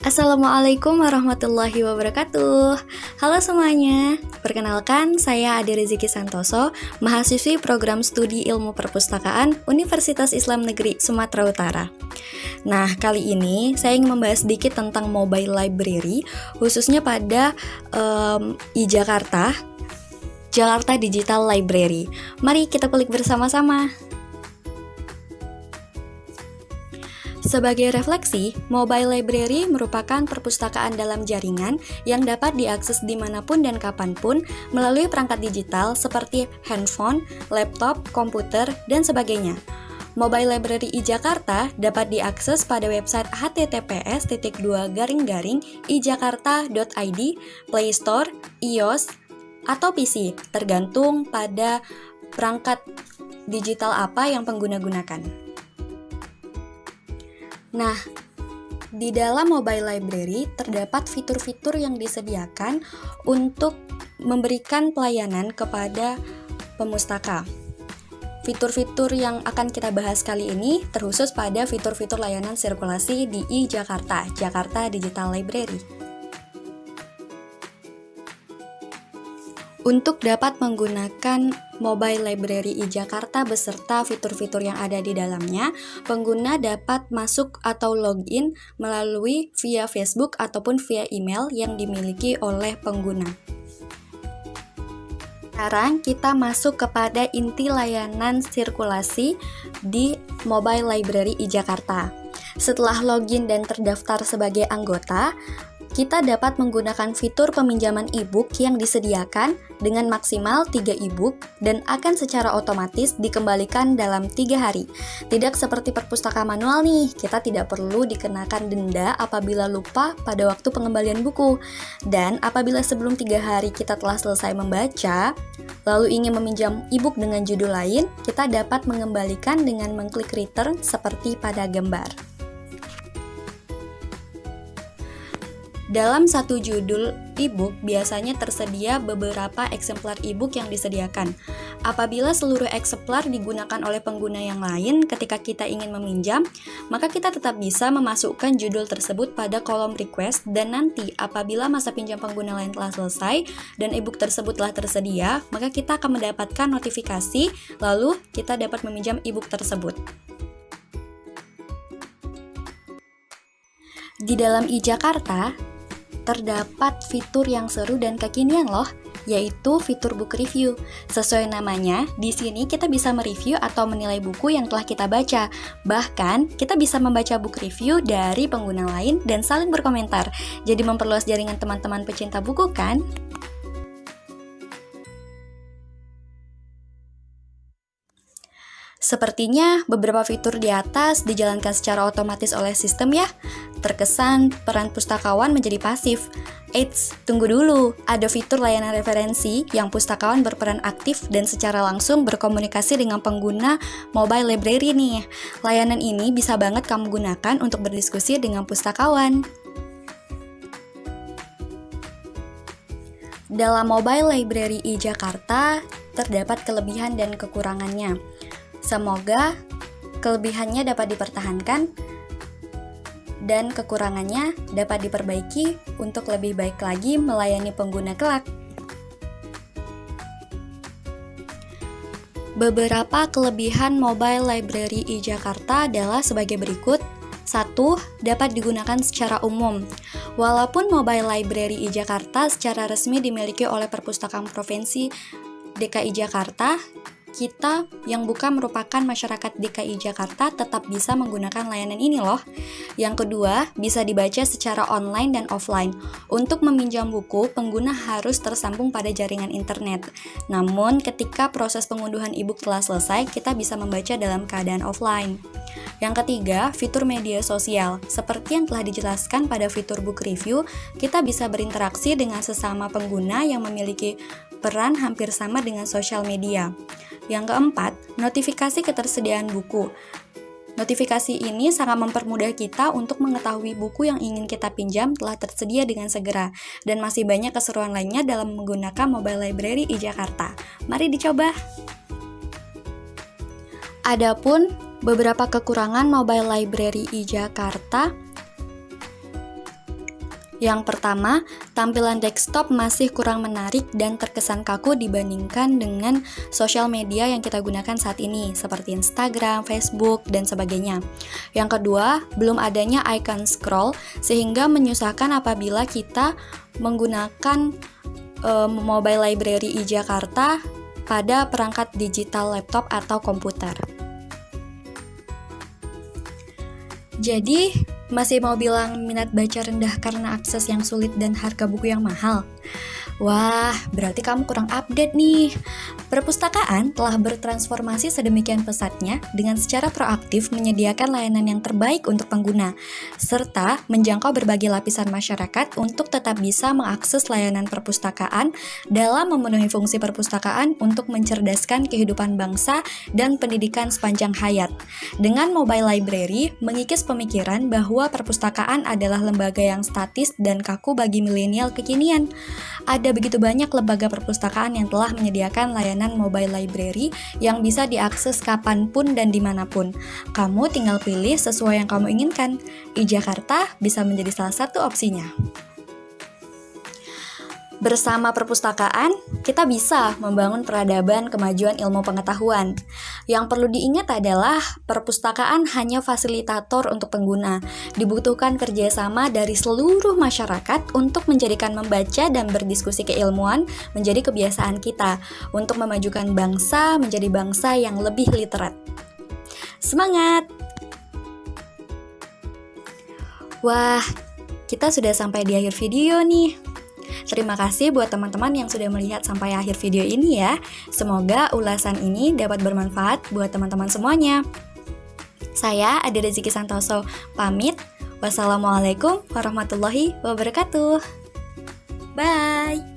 Assalamualaikum warahmatullahi wabarakatuh. Halo semuanya, perkenalkan saya Ade Rezeki Santoso, mahasiswi program studi ilmu perpustakaan Universitas Islam Negeri Sumatera Utara. Nah, kali ini saya ingin membahas sedikit tentang mobile library, khususnya pada Jakarta Digital Library. Mari kita kulik bersama-sama. Sebagai refleksi, mobile library merupakan perpustakaan dalam jaringan yang dapat diakses dimanapun dan kapanpun melalui perangkat digital seperti handphone, laptop, komputer, dan sebagainya. Mobile Library iJakarta dapat diakses pada website https://ijakarta.id, Play Store, iOS, atau PC, tergantung pada perangkat digital apa yang pengguna gunakan. Nah, di dalam mobile library terdapat fitur-fitur yang disediakan untuk memberikan pelayanan kepada pemustaka. Fitur-fitur yang akan kita bahas kali ini terkhusus pada fitur-fitur layanan sirkulasi di iJakarta, Jakarta Digital Library. Untuk dapat menggunakan mobile library iJakarta beserta fitur-fitur yang ada di dalamnya, pengguna dapat masuk atau login melalui via Facebook ataupun via email yang dimiliki oleh pengguna. Sekarang kita masuk kepada inti layanan sirkulasi di mobile library iJakarta. Setelah login dan terdaftar sebagai anggota, kita dapat menggunakan fitur peminjaman e-book yang disediakan dengan maksimal 3 e-book dan akan secara otomatis dikembalikan dalam 3 hari. Tidak seperti perpustakaan manual nih, kita tidak perlu dikenakan denda apabila lupa pada waktu pengembalian buku. Dan apabila sebelum 3 hari kita telah selesai membaca, lalu ingin meminjam e-book dengan judul lain, kita dapat mengembalikan dengan mengklik return seperti pada gambar. Dalam satu judul e-book biasanya tersedia beberapa eksemplar e-book yang disediakan. Apabila seluruh eksemplar digunakan oleh pengguna yang lain ketika kita ingin meminjam, maka kita tetap bisa memasukkan judul tersebut pada kolom request dan nanti apabila masa pinjam pengguna lain telah selesai dan e-book tersebut telah tersedia, maka kita akan mendapatkan notifikasi lalu kita dapat meminjam e-book tersebut. Di dalam iJakarta terdapat fitur yang seru dan kekinian loh, yaitu fitur book review. Sesuai namanya, di sini kita bisa mereview atau menilai buku yang telah kita baca. Bahkan, kita bisa membaca book review dari pengguna lain dan saling berkomentar. Jadi memperluas jaringan teman-teman pecinta buku kan? Sepertinya beberapa fitur di atas dijalankan secara otomatis oleh sistem ya. Terkesan peran pustakawan menjadi pasif. Eits, tunggu dulu. Ada fitur layanan referensi yang pustakawan berperan aktif dan secara langsung berkomunikasi dengan pengguna mobile library nih. Layanan ini bisa banget kamu gunakan untuk berdiskusi dengan pustakawan. Dalam mobile library iJakarta terdapat kelebihan dan kekurangannya. Semoga kelebihannya dapat dipertahankan dan kekurangannya dapat diperbaiki untuk lebih baik lagi melayani pengguna kelak. Beberapa kelebihan mobile library iJakarta adalah sebagai berikut. 1. Dapat digunakan secara umum. Walaupun mobile library iJakarta secara resmi dimiliki oleh Perpustakaan Provinsi DKI Jakarta, kita yang bukan merupakan masyarakat DKI Jakarta tetap bisa menggunakan layanan ini loh. Yang kedua, bisa dibaca secara online dan offline. Untuk meminjam buku, pengguna harus tersambung pada jaringan internet. Namun, ketika proses pengunduhan e-book telah selesai, kita bisa membaca dalam keadaan offline. Yang ketiga, fitur media sosial. Seperti yang telah dijelaskan pada fitur book review, kita bisa berinteraksi dengan sesama pengguna yang memiliki peran hampir sama dengan sosial media. Yang keempat, notifikasi ketersediaan buku. Notifikasi ini sangat mempermudah kita untuk mengetahui buku yang ingin kita pinjam telah tersedia dengan segera, dan masih banyak keseruan lainnya dalam menggunakan mobile library iJakarta. Mari dicoba! Adapun beberapa kekurangan mobile library iJakarta Yang pertama, tampilan desktop masih kurang menarik dan terkesan kaku dibandingkan dengan sosial media yang kita gunakan saat ini, seperti Instagram, Facebook, dan sebagainya. Yang kedua, belum adanya icon scroll, sehingga menyusahkan apabila kita menggunakan mobile library e-Jakarta pada perangkat digital laptop atau komputer. Jadi, masih mau bilang minat baca rendah karena akses yang sulit dan harga buku yang mahal? Wah, berarti kamu kurang update nih. Perpustakaan telah bertransformasi sedemikian pesatnya dengan secara proaktif menyediakan layanan yang terbaik untuk pengguna, serta menjangkau berbagai lapisan masyarakat untuk tetap bisa mengakses layanan perpustakaan dalam memenuhi fungsi perpustakaan untuk mencerdaskan kehidupan bangsa dan pendidikan sepanjang hayat. Dengan mobile library, mengikis pemikiran bahwa perpustakaan adalah lembaga yang statis dan kaku bagi milenial kekinian. Ada begitu banyak lembaga perpustakaan yang telah menyediakan layanan mobile library yang bisa diakses kapanpun dan dimanapun. Kamu tinggal pilih sesuai yang kamu inginkan. e-Jakarta bisa menjadi salah satu opsinya. Bersama perpustakaan, kita bisa membangun peradaban kemajuan ilmu pengetahuan. Yang perlu diingat adalah perpustakaan hanya fasilitator untuk pengguna. Dibutuhkan kerjasama dari seluruh masyarakat untuk menjadikan membaca dan berdiskusi keilmuan menjadi kebiasaan kita untuk memajukan bangsa menjadi bangsa yang lebih literat. Semangat! Wah, kita sudah sampai di akhir video nih. Terima kasih buat teman-teman yang sudah melihat sampai akhir video ini ya. Semoga ulasan ini dapat bermanfaat buat teman-teman semuanya. Saya Ade Rezeki Santoso, pamit. Wassalamualaikum warahmatullahi wabarakatuh. Bye!